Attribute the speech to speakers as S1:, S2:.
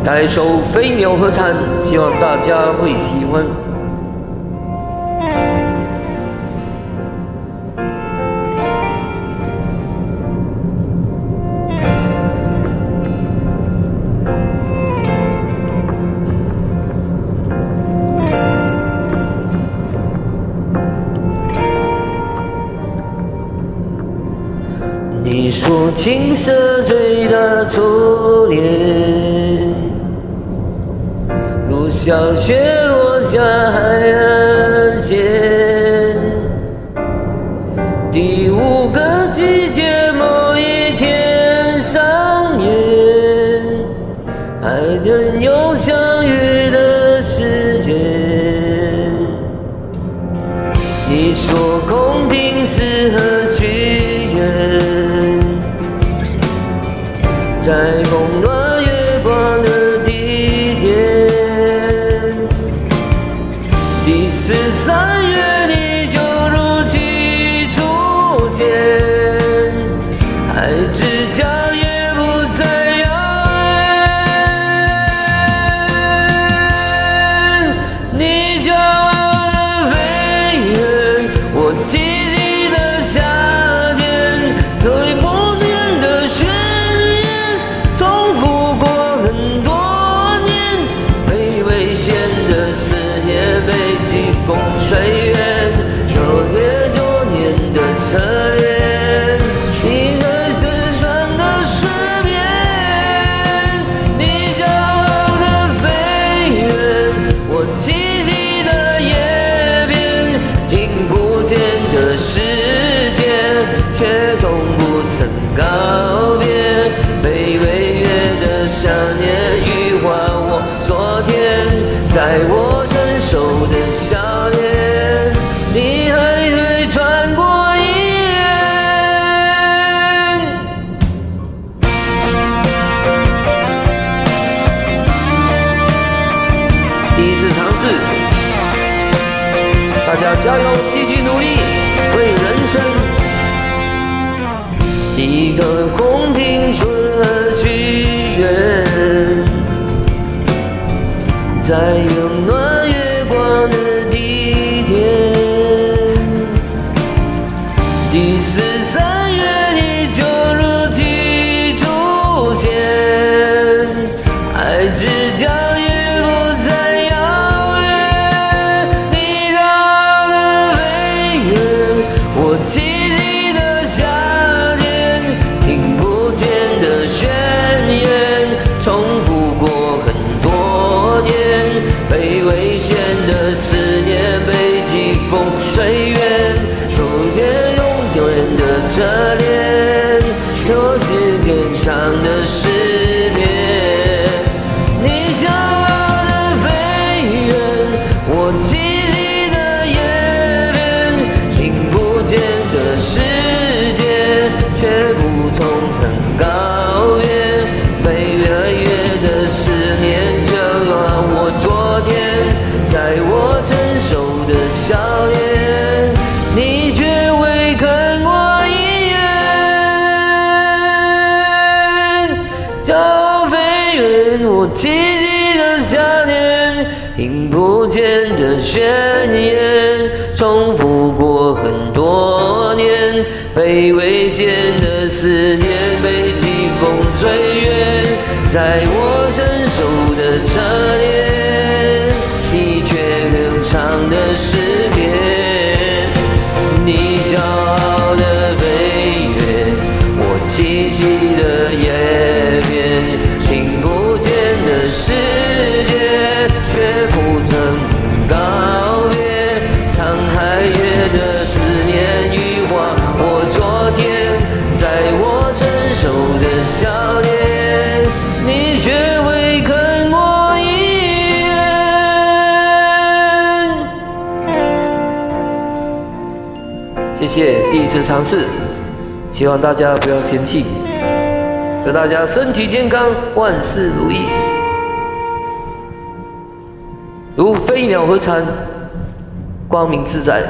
S1: 带首《飞鸟和蝉》，希望大家会喜欢。你说青蛇最大初恋，如小雪落下海岸线。第5个季节某一天上演，还能有相遇的时间。你说空瓶适合许愿，在梦暖月光的地点，第13月你就如期出现，海之角也不再遥远。你骄傲的飞远，我寂寂的夏天，推不见的宣言，重复过很多年，被危险的思念被季风吹远，秋月9年的侧脸，你在旋转的诗篇。你骄傲的飞远，我寂寂的夜边，听不见的世界，却从不曾告别。非违约的想念羽化我昨天，在我成熟的笑脸，你还会穿过一眼。第一次尝试，大家加油，继续努力，为人生。你的空瓶顺而许愿，在温暖月光的地点，第13月你就如期出现，爱之角也不再遥远。你骄傲的飞远，我寂寂的夏天，听不见的宣言，重复过很多年，被危险的思念被季风吹远，秋月永远的侧脸，有时间长的失眠。你骄傲的飞远，我寂寂的夜边，听不见的世界，却不从曾告别。飞越的思念就让我昨天，在我成熟的笑脸，你却未看我一眼。骄傲飞远，我寂寂的夏天，听不见的宣言，重复过很多年，被危险的思念被季风吹远，在我成熟的侧脸，你却流畅的诗篇。你骄傲的飞远，我栖息的夜边，听不见的世界，却不曾告别。沧海月的思念羽化我昨天，在我成熟的笑脸，你却未看我一眼。谢谢，第一次尝试，希望大家不要嫌弃。祝大家身体健康，万事如意，如飞鸟和蝉，光明自在。